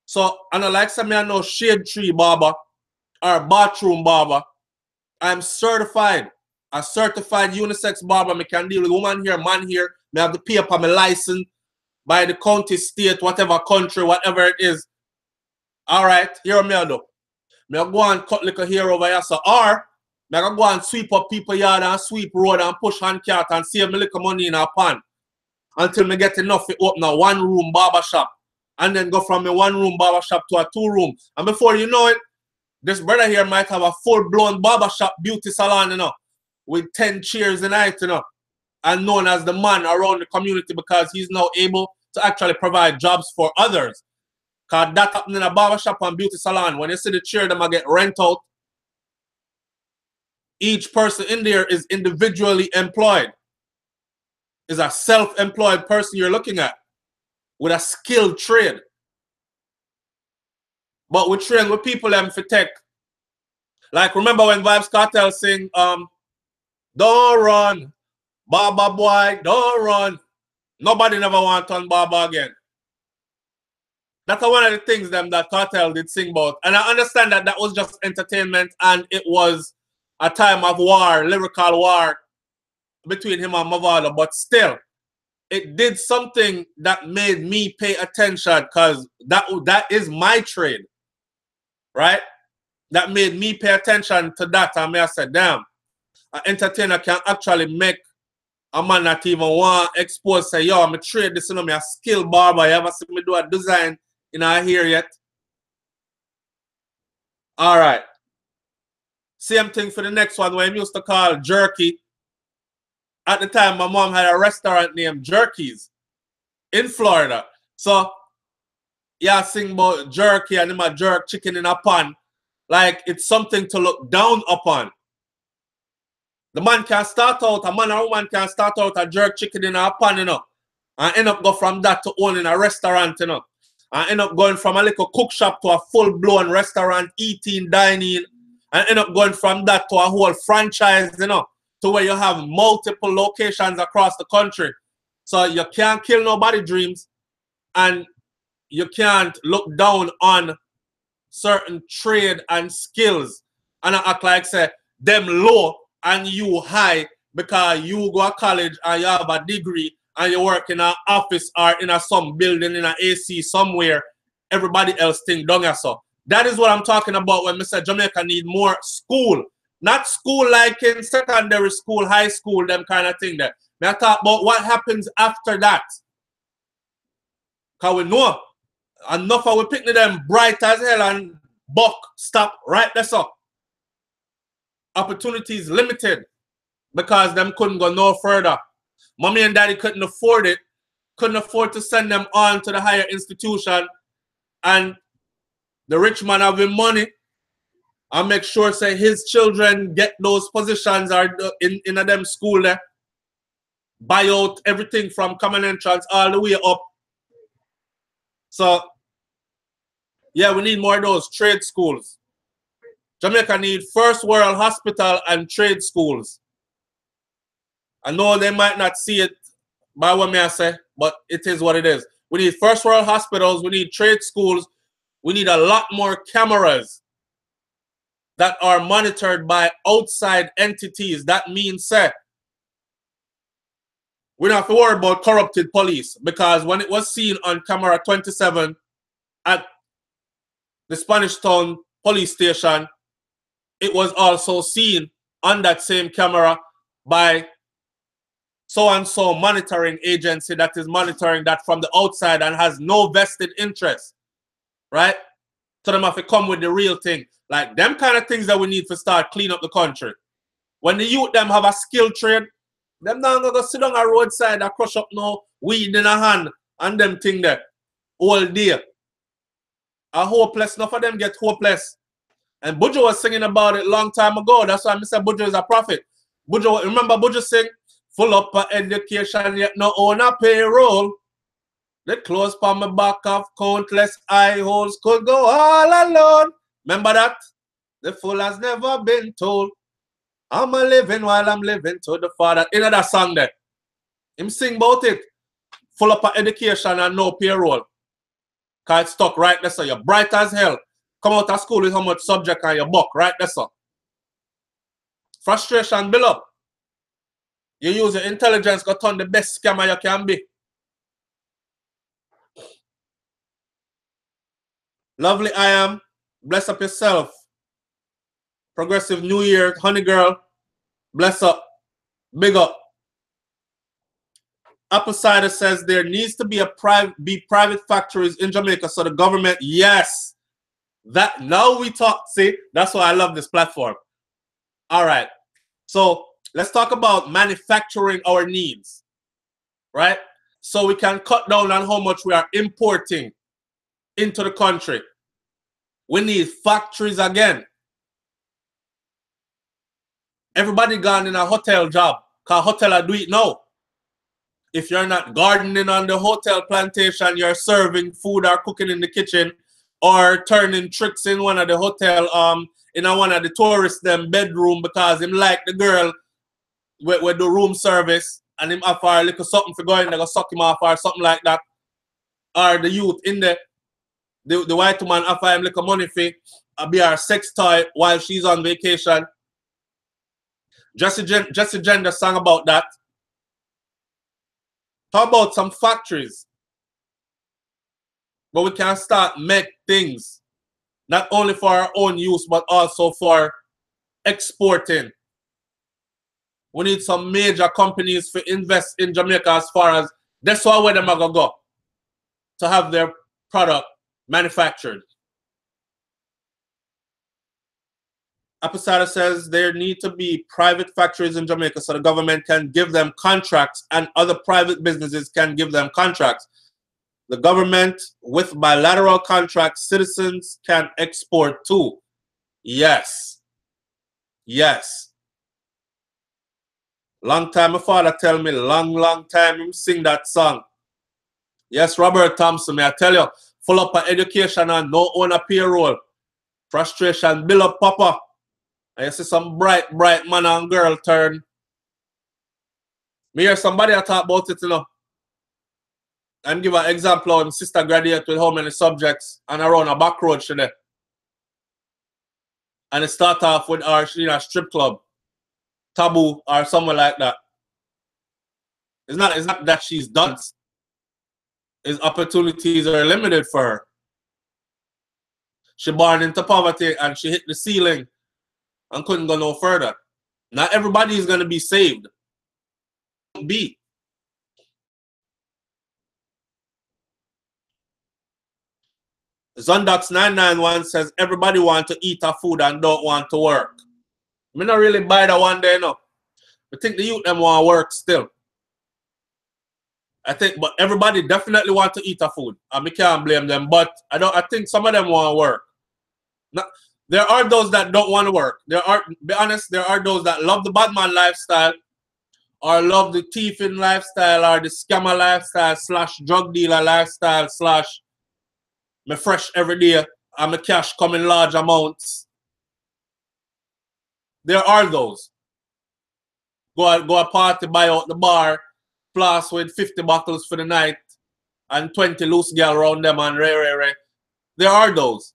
So, I don't like some, I know shade tree barber or bathroom barber. I'm certified. A certified unisex barber. I can deal with woman here, man here. I have to pay up on my license by the county, state, whatever country, whatever it is. All right, here me do. Me go and cut little hair over here. So, or me go and sweep up people yard and sweep road and push hand cart and save me little money in a pan until me get enough to open a one-room barber shop. And then go from a one-room barber shop to a two-room. And before you know it, this brother here might have a full-blown barbershop beauty salon, you know, with 10 chairs in it, you know, and known as the man around the community because he's now able to actually provide jobs for others. Because that happened in a barbershop and beauty salon. When you see the chair, them get rent out. Each person in there is individually employed. Is a self-employed person you're looking at with a skilled trade. But we train with people them for tech. Like remember when Vibes Cartel sing, don't run, Baba boy, don't run. Nobody never want to turn Baba again. That's one of the things them that Cartel did sing about. And I understand that that was just entertainment and it was a time of war, lyrical war between him and Mavado. But still, it did something that made me pay attention because that is my trade, right? That made me pay attention to that. And I said, damn, an entertainer can actually make a man not even want to expose, say, yo, I'm a trade this, you know, I'm a skill barber. You ever see me do a design in our here yet? All right. Same thing for the next one, where I used to call jerky. At the time, my mom had a restaurant named Jerky's in Florida. So, yeah, sing about jerky and him a jerk chicken in a pan. Like, it's something to look down upon. The man can start out, a man or woman can start out a jerk chicken in a pan, you know, and end up go from that to owning a restaurant, you know, and end up going from a little cook shop to a full-blown restaurant, eating, dining, and end up going from that to a whole franchise, you know, to where you have multiple locations across the country. So you can't kill nobody's dreams, and you can't look down on certain trade and skills and I act like say them low and you high because you go to college and you have a degree and you work in an office or in a some building in an AC somewhere, everybody else think dong so. That is what I'm talking about when I say Jamaica need more school. Not school like in secondary school, high school, them kind of thing there. I talk about what happens after that. Because we know enough of we picking them bright as hell and buck stop right there so. Opportunities limited because them couldn't go no further. Mommy and daddy couldn't afford it, couldn't afford to send them on to the higher institution, and the rich man having money and make sure say his children get those positions or in a them school there, buy out everything from common entrance all the way up. So yeah, we need more of those trade schools. Jamaica need first world hospital and trade schools. I know they might not see it by what may I say, but it is what it is. We need first world hospitals, we need trade schools, we need a lot more cameras that are monitored by outside entities. That means, say, we don't have to worry about corrupted police, because when it was seen on camera 27 at the Spanish Town police station, it was also seen on that same camera by so-and-so monitoring agency that is monitoring that from the outside and has no vested interest, right? So them have to come with the real thing. Like them kind of things that we need to start clean up the country. When the youth them have a skill trade, them not gonna go sit on a roadside and crush up no weed in a hand and them thing there all day. A hopeless, enough of them get hopeless. And Buju was singing about it long time ago. That's why I said Buju is a prophet. Buju, remember Buju sing, full up of education yet no own a payroll. The clothes from my back of countless eye holes could go all alone. Remember that? The fool has never been told. I'm a living while I'm living to the Father. In that song there. Him sing about it. Full up of education and no payroll. Because it's stuck right there, so you're bright as hell. Come out of school with how much subject on your book, right there, so. Frustration build up. You use your intelligence to turn the best scammer you can be. Lovely I am. Bless up yourself. Progressive New Year, honey girl. Bless up. Big up. Apple Cider says there needs to be private factories in Jamaica so the government, yes. That now we talk, see, that's why I love this platform. All right. So let's talk about manufacturing our needs, right? So we can cut down on how much we are importing into the country. We need factories again. Everybody gone in a hotel job, because hotel I do it now. If you're not gardening on the hotel plantation, you're serving food or cooking in the kitchen or turning tricks in one of the hotel, in one of the tourists them bedroom because him like the girl with the room service and him offer a little something for going there, go suck him off or something like that. Or the youth in the white woman offer him little money for be her sex toy while she's on vacation. Jesse Gender sang about that. How about some factories? But we can start make things not only for our own use but also for exporting. We need some major companies to invest in Jamaica as far as that's where them are gonna go to have their product manufactured. Apostada says there need to be private factories in Jamaica so the government can give them contracts and other private businesses can give them contracts. The government, with bilateral contracts, citizens can export too. Yes. Yes. Long time my father tell me, long time him sing that song. Yes, Robert Thompson, may I tell you, full up of education and no owner payroll. Frustration, build up, papa. And you see some bright man and girl turn. Me hear somebody talk about it, you know. And give an example of him sister graduate with how many subjects and around a back road she there. And it start off with our strip club, Taboo or somewhere like that. It's not that she's done. His opportunities are limited for her. She born into poverty and she hit the ceiling and couldn't go no further. Not everybody is going to be saved. Be. Zondox 991 says everybody want to eat a food and don't want to work. Me not really buy that one day, no. I think the youth them want to work still. I think, but everybody definitely want to eat a food. And me can't blame them. But I think some of them want to work. Now, there are those that don't want to work. Be honest, there are those that love the bad man lifestyle, or love the thieving lifestyle, or the scammer lifestyle, / drug dealer lifestyle, / me fresh every day, and my cash come in large amounts. There are those. Go a party, buy out the bar, plus with 50 bottles for the night, and 20 loose girl around them, and ray. There are those.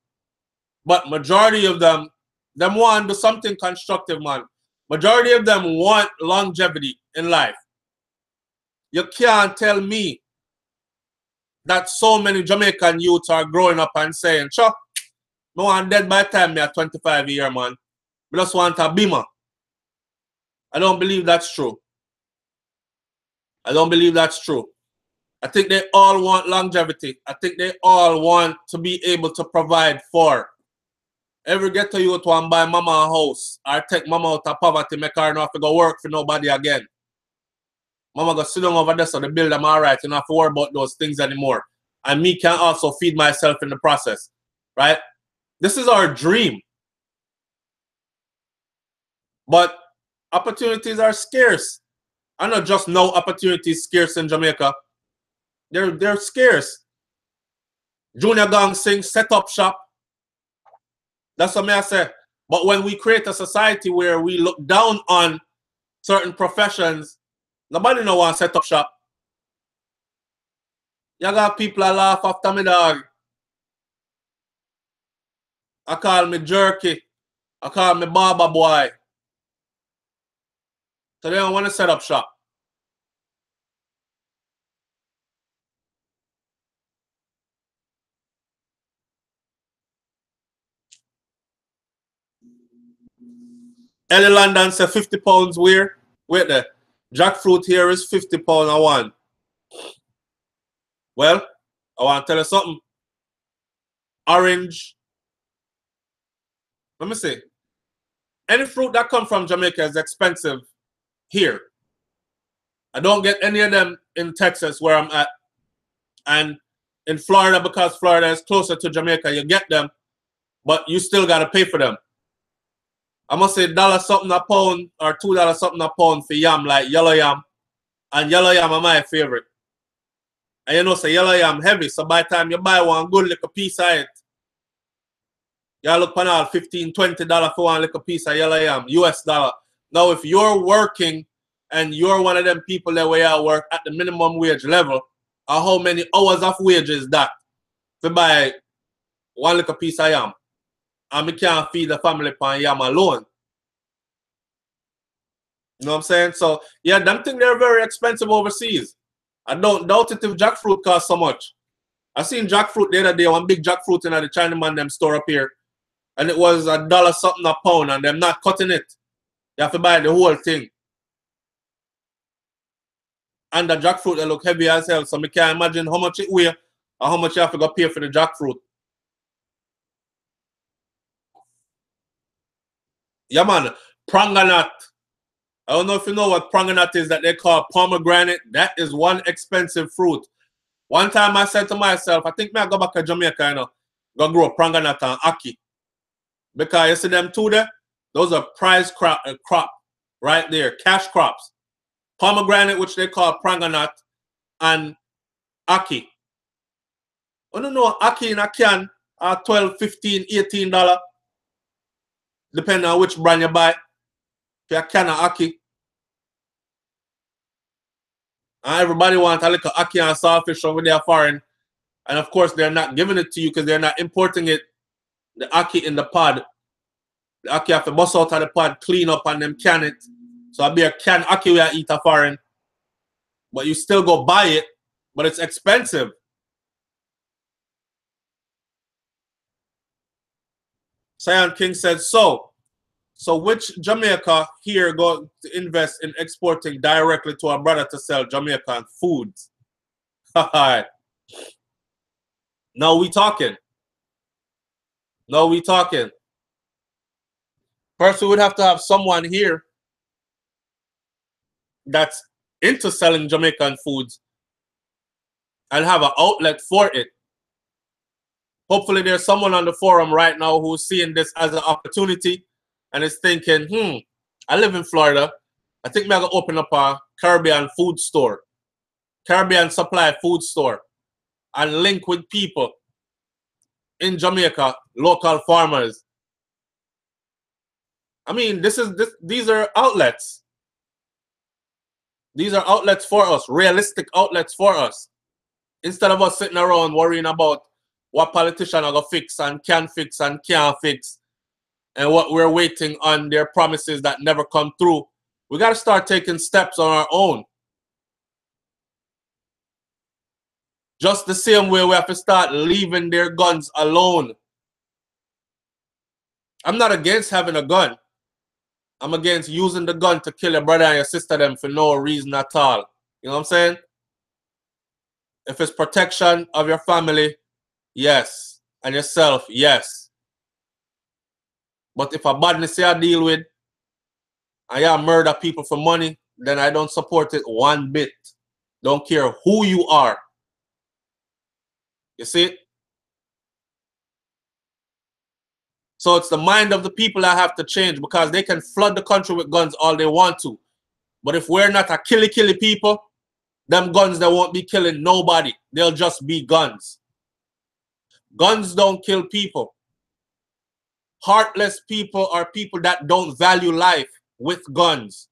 But majority of them want to do something constructive, man. Majority of them want longevity in life. You can't tell me that so many Jamaican youths are growing up and saying, sure, no one dead by the time me at 25 years, man. I just want a beamer. I don't believe that's true. I don't believe that's true. I think they all want longevity. I think they all want to be able to provide for. Every ghetto youth want to buy mama a house or take mama out of poverty, make her not have to go work for nobody again. Mama go sit down over there so the bill them all right. You don't have to worry about those things anymore. And me can also feed myself in the process. Right? This is our dream. But opportunities are scarce. I not just know opportunities scarce in Jamaica. They're scarce. Junior Gang sing, set up shop. That's what I say. But when we create a society where we look down on certain professions, nobody no want to set up shop. You got people that laugh after me, dog. I call me jerky. I call me barber boy. So they don't want to set up shop. Ellie London said 50 pounds where? Wait there. Jackfruit here is 50 pounds a one. Well, I want to tell you something. Orange. Let me see. Any fruit that comes from Jamaica is expensive here. I don't get any of them in Texas where I'm at. And in Florida, because Florida is closer to Jamaica, you get them, but you still got to pay for them. I must say $1 something a pound or $2 something a pound for yam, like yellow yam. And yellow yam are my favorite. And you know, so yellow yam heavy, so by the time you buy one good little piece of it, you look for all $15, $20 for one little piece of yellow yam, US dollar. Now, if you're working and you're one of them people that way out work at the minimum wage level, how many hours of wages that to buy one little piece of yam? And we can't feed the family on yam alone. You know what I'm saying? So, yeah, them things they're very expensive overseas. I don't doubt it if jackfruit costs so much. I seen jackfruit the other day, one big jackfruit in the Chinaman them store up here. And it was $1 something a pound, and they're not cutting it. You have to buy the whole thing. And the jackfruit, they look heavy as hell, so I can't imagine how much it weighs or how much you have to go pay for the jackfruit. Yeah, man. Pranganat. I don't know if you know what pranganat is that they call pomegranate. That is one expensive fruit. One time I said to myself, I think I go back to Jamaica, you know, go grow pranganat and ackee. Because you see them two there, those are prize crop right there, cash crops. Pomegranate, which they call pranganat, and ackee. I don't know, ackee in a can are $12, $15, $18, depending on which brand you buy. If you can of ackee. And everybody wants a little ackee and saltfish over there foreign. And of course, they're not giving it to you because they're not importing it, the ackee in the pod. The ackee have to bust out of the pod, clean up, and then can it. So I'll be a can ackee we eat a foreign. but you still go buy it, but it's expensive. Sion King said, so which Jamaica here go to invest in exporting directly to our brother to sell Jamaican foods? Now we talking. Now we talking. First, we would have to have someone here that's into selling Jamaican foods and have an outlet for it. Hopefully there's someone on the forum right now who's seeing this as an opportunity and is thinking, I live in Florida. I think I'm going to open up a Caribbean food store, Caribbean supply food store, and link with people in Jamaica, local farmers. I mean, these are outlets. These are outlets for us, realistic outlets for us. Instead of us sitting around worrying about what politicians are going to fix and can fix and can't fix, and what we're waiting on their promises that never come through, we got to start taking steps on our own. Just the same way we have to start leaving their guns alone. I'm not against having a gun. I'm against using the gun to kill your brother and your sister them for no reason at all. You know what I'm saying? If it's protection of your family, yes. And yourself, yes. But if a badness I deal with, and I murder people for money, then I don't support it one bit. Don't care who you are. You see? So it's the mind of the people that have to change, because they can flood the country with guns all they want to. But if we're not a killy people, them guns, they won't be killing nobody. They'll just be guns. Guns don't kill people. Heartless people are people that don't value life with guns.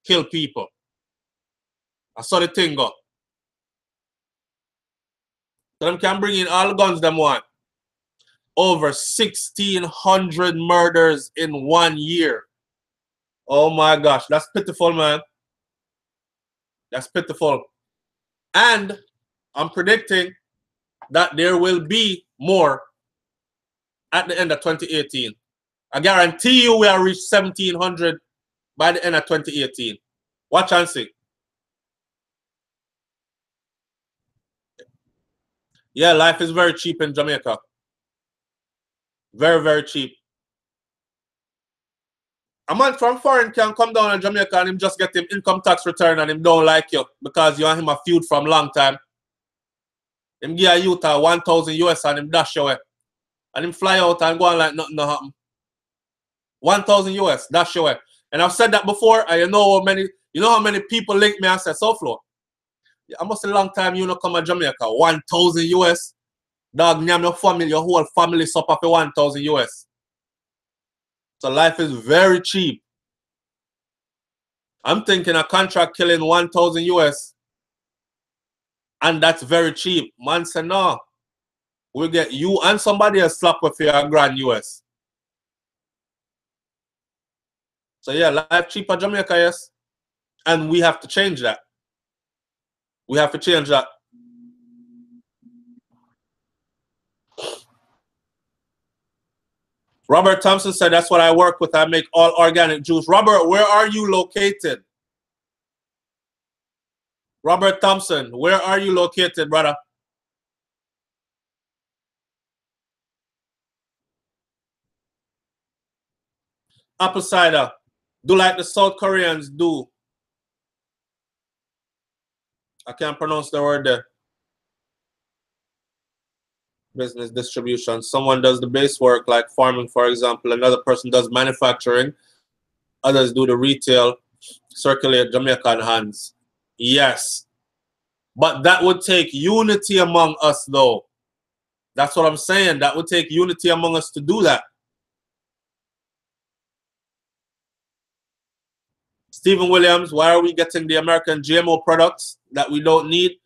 Kill people. I saw the thing go. So them can bring in all the guns them want. Over 1,600 murders in 1 year. Oh my gosh, that's pitiful, man. That's pitiful. And I'm predicting that there will be more at the end of 2018. I guarantee you we'll reach 1,700 by the end of 2018. Watch and see. Yeah, life is very cheap in Jamaica. Very, very cheap. A man from foreign can come down in Jamaica and him just get him income tax return and him don't like you because you and him a feud from long time. Him give a youth a 1,000 US and him dash away. And him fly out and go on like nothing no happen. 1,000 US, dash away. And I've said that before, and you know how many people link me and say, SouFlo, I must a long time you not come to Jamaica. 1,000 US. Dog, name your family, your whole family suffer for 1,000 US. So life is very cheap. I'm thinking a contract killing 1,000 US. And that's very cheap. Man said, no. We'll get you and somebody else slap with your grand US. So yeah, life cheap at Jamaica, yes. And we have to change that. We have to change that. Robert Thompson said, that's what I work with. I make all organic juice. Robert, where are you located? Robert Thompson, where are you located, brother? Apple cider. Do like the South Koreans do. I can't pronounce the word there. Business distribution. Someone does the base work, like farming, for example. Another person does manufacturing. Others do the retail, circulate Jamaican hands. Yes. But that would take unity among us, though. That's what I'm saying. That would take unity among us to do that. Stephen Williams, why are we getting the American GMO products that we don't need?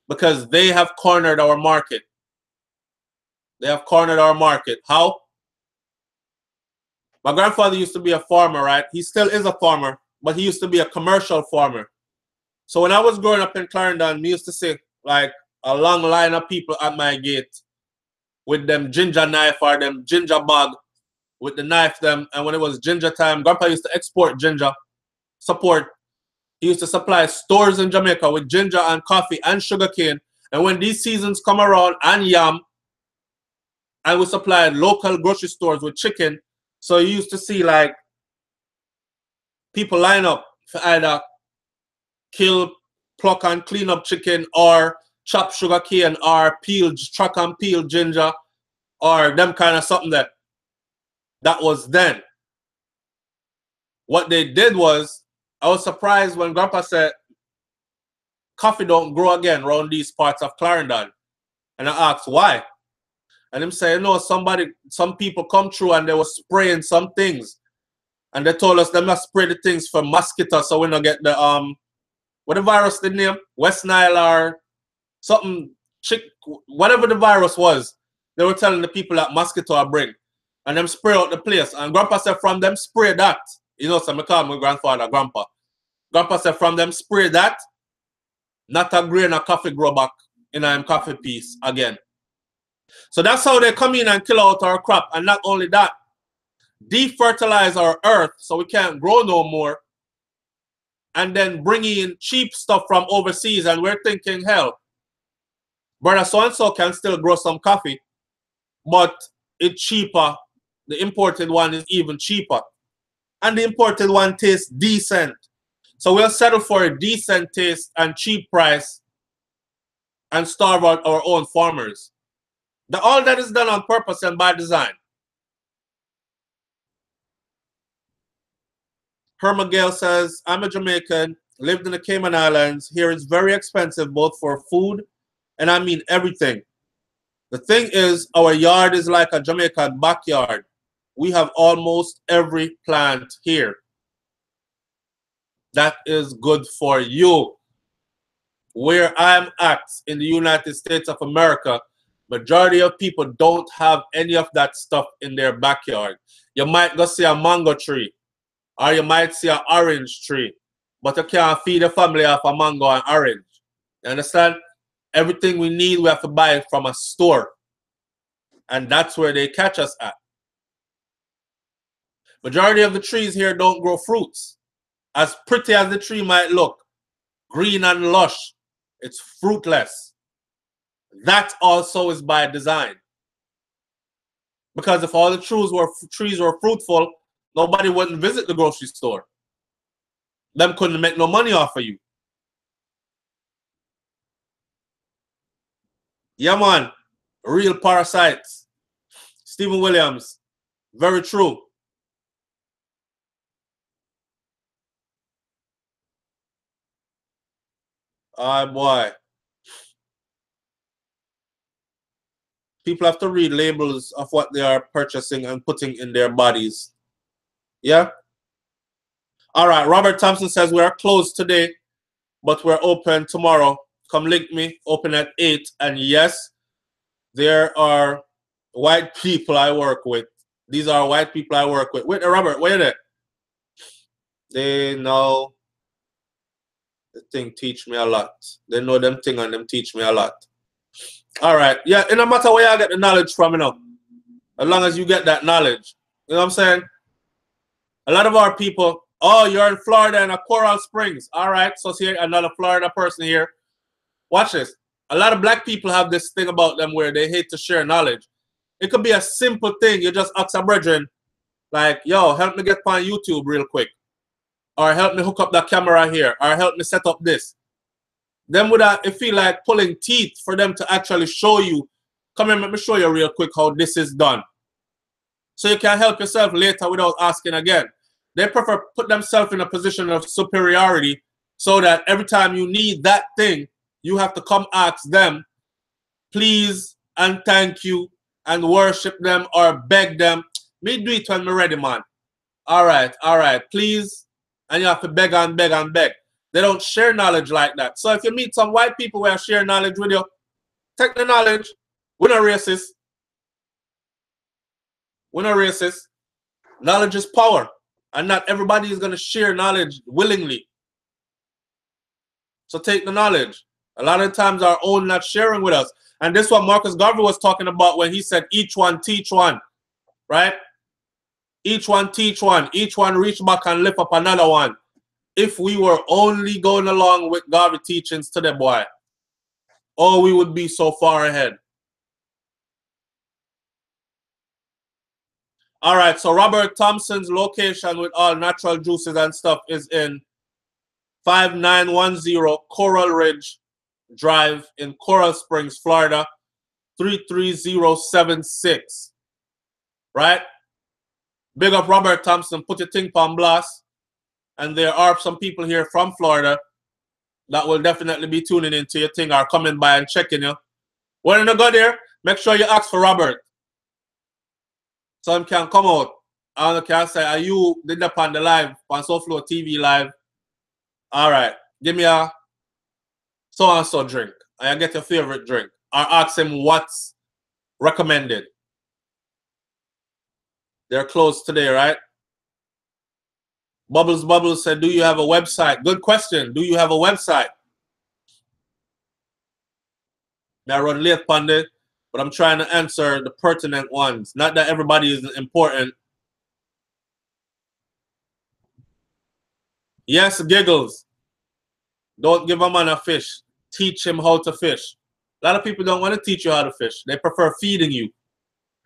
Because they have cornered our market. They have cornered our market. How? My grandfather used to be a farmer, right? He still is a farmer, but he used to be a commercial farmer. So when I was growing up in Clarendon, we used to see like a long line of people at my gate with them ginger knife or them ginger bag with the knife them. And when it was ginger time, Grandpa used to export ginger, support. He used to supply stores in Jamaica with ginger and coffee and sugarcane. And when these seasons come around, and yam, I would supply local grocery stores with chicken. So you used to see like people line up for either kill, pluck and clean up chicken or chop sugarcane or peel, track and peel ginger or them kind of something that was then. What they did was, I was surprised when Grandpa said, coffee don't grow again around these parts of Clarendon. And I asked why. And him say, no, some people come through and they were spraying some things. And they told us they must spray the things for mosquitoes so we don't get the what the virus the name? West Nile or something, whatever the virus was, they were telling the people that mosquito are bring. And them spray out the place. And Grandpa said from them spray that. You know, so I call my grandfather Grandpa. Grandpa said from them spray that, not a grain of coffee grow back in a coffee piece again. So that's how they come in and kill out our crop. And not only that, defertilize our earth so we can't grow no more. And then bring in cheap stuff from overseas. And we're thinking, hell, brother so-and-so can still grow some coffee, but it's cheaper. The imported one is even cheaper. And the imported one tastes decent. So we'll settle for a decent taste and cheap price and starve out our own farmers. All that is done on purpose and by design. Herma Gale says, I'm a Jamaican, lived in the Cayman Islands. Here it's very expensive both for food and I mean everything. The thing is, our yard is like a Jamaican backyard. We have almost every plant here. That is good for you. Where I'm at in the United States of America, majority of people don't have any of that stuff in their backyard. You might go see a mango tree, or you might see an orange tree, but you can't feed a family off a mango and orange. You understand? Everything we need, we have to buy it from a store. And that's where they catch us at. Majority of the trees here don't grow fruits. As pretty as the tree might look, green and lush, it's fruitless. That also is by design. Because if all the trees were fruitful, nobody wouldn't visit the grocery store. Them couldn't make no money off of you. Yeah, man. Real parasites. Stephen Williams. Very true. Ah, boy. People have to read labels of what they are purchasing and putting in their bodies. Yeah? All right. Robert Thompson says we are closed today, but we're open tomorrow. Come link me. Open at 8. And yes, there are white people I work with. These are white people I work with. Wait, Robert, where are they? They know the thing teach me a lot. They know them thing and them teach me a lot. All right. Yeah, it no matter where I get the knowledge from, you know. As long as you get that knowledge. You know what I'm saying? A lot of our people, oh, you're in Florida and Coral Springs. All right. So see another Florida person here. Watch this. A lot of black people have this thing about them where they hate to share knowledge. It could be a simple thing. You just ask a brethren, like, yo, help me get on YouTube real quick. Or help me hook up the camera here. Or help me set up this. Then would it feel like pulling teeth for them to actually show you, come here, let me show you real quick how this is done. So you can help yourself later without asking again. They prefer put themselves in a position of superiority so that every time you need that thing, you have to come ask them, please and thank you, and worship them or beg them. Me do it when I'm ready, man. All right, please. And you have to beg and beg and beg. They don't share knowledge like that. So if you meet some white people who share knowledge with you, take the knowledge. We're not racist. We're not racist. Knowledge is power. And not everybody is going to share knowledge willingly. So take the knowledge. A lot of times our own not sharing with us. And this is what Marcus Garvey was talking about when he said each one teach one, right? Each one teach one. Each one reach back and lift up another one. If we were only going along with Garvey teachings to the boy, oh, we would be so far ahead. All right, so Robert Thompson's location with all natural juices and stuff is in 5910 Coral Ridge Drive in Coral Springs, Florida, 33076. Right? Big up Robert Thompson, put your thing on blast. And there are some people here from Florida that will definitely be tuning into your thing or coming by and checking you. When you go there, make sure you ask for Robert. So him can come out. And can say, are you did that on the live, on SouFLoTV live? All right, give me a so-and-so drink. And I get your favorite drink. Or ask him what's recommended. They're closed today, right? Bubbles said, do you have a website? Good question. Do you have a website? I run late on it, but I'm trying to answer the pertinent ones. Not that everybody is important. Yes, Giggles. Don't give a man a fish. Teach him how to fish. A lot of people don't want to teach you how to fish. They prefer feeding you.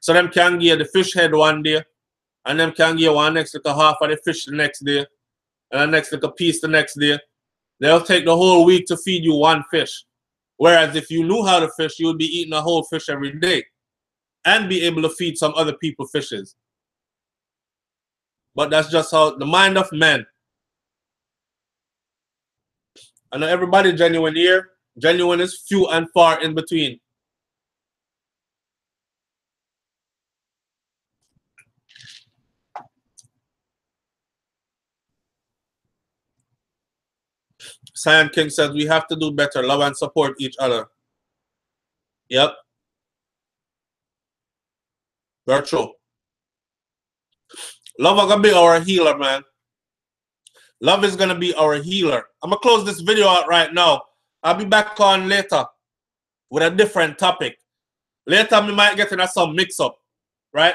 So them can give you the fish head one day, and them can give you one next little half of the fish the next day, and the next little piece the next day. They'll take the whole week to feed you one fish. Whereas if you knew how to fish, you would be eating a whole fish every day and be able to feed some other people fishes. But that's just how the mind of men. I know everybody genuine here. Genuine is few and far in between. Cyan King says we have to do better, love and support each other. Yep. Very true. Love is gonna be our healer, man. Love is gonna be our healer. I'm gonna close this video out right now. I'll be back on later with a different topic. Later, we might get into some mix-up, right?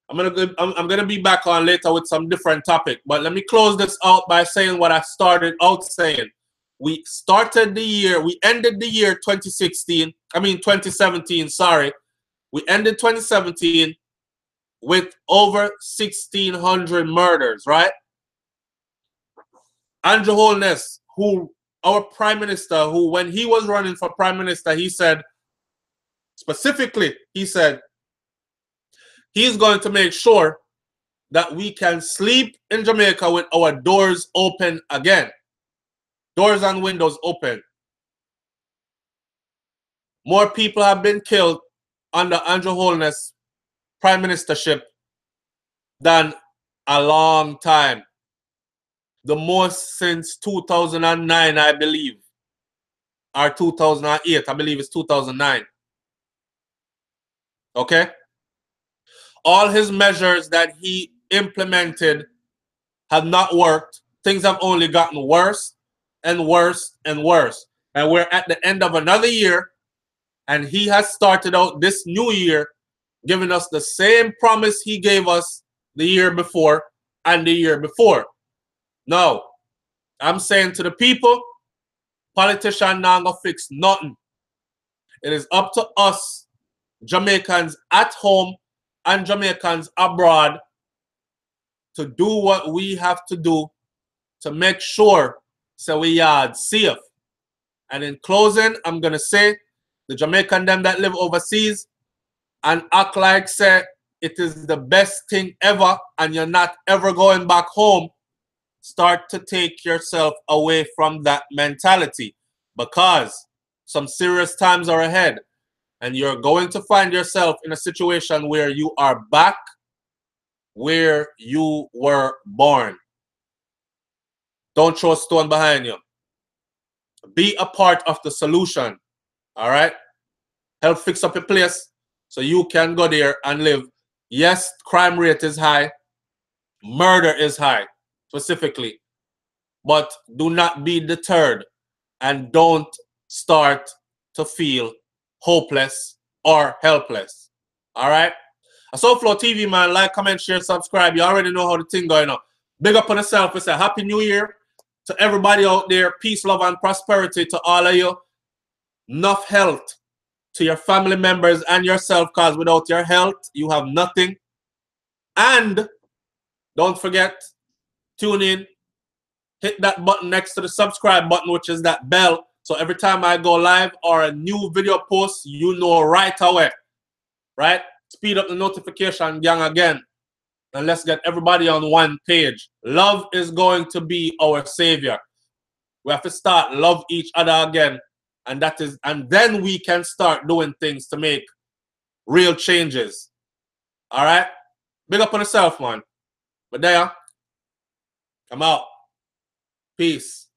I'm gonna be back on later with some different topic. But let me close this out by saying what I started out saying. We started the year, we ended the year 2017, sorry. We ended 2017 with over 1,600 murders, right? Andrew Holness, who our Prime Minister, who when he was running for Prime Minister, he said, specifically, he said, he's going to make sure that we can sleep in Jamaica with our doors open again. Doors and windows open. More people have been killed under Andrew Holness' Prime Ministership than a long time. The most since 2009, I believe. Or 2008, I believe it's 2009. Okay? All his measures that he implemented have not worked. Things have only gotten worse and worse and worse. And we're at the end of another year, and he has started out this new year giving us the same promise he gave us the year before and the year before. No, I'm saying to the people, politicians not gonna fix nothing. It is up to us, Jamaicans at home and Jamaicans abroad, to do what we have to do to make sure so we are safe. And in closing, I'm gonna say the Jamaican them that live overseas and act like say it is the best thing ever and you're not ever going back home, start to take yourself away from that mentality, because some serious times are ahead and you're going to find yourself in a situation where you are back where you were born. Don't throw a stone behind you. Be a part of the solution. All right? Help fix up a place so you can go there and live. Yes, crime rate is high. Murder is high, specifically. But do not be deterred. and don't start to feel hopeless or helpless. All right? SouFLoTV, man, like, comment, share, subscribe. You already know how the thing going on. Big up on yourself. We say Happy New Year to everybody out there. Peace, love, and prosperity to all of you. Enough health to your family members and yourself, because without your health, you have nothing. And don't forget, tune in. Hit that button next to the subscribe button, which is that bell. So every time I go live or a new video post, you know right away. Right? Speed up the notification gang again. And let's get everybody on one page. Love is going to be our savior. We have to start love each other again. And then we can start doing things to make real changes. All right? Big up on yourself, man. But there, I'm out. Peace.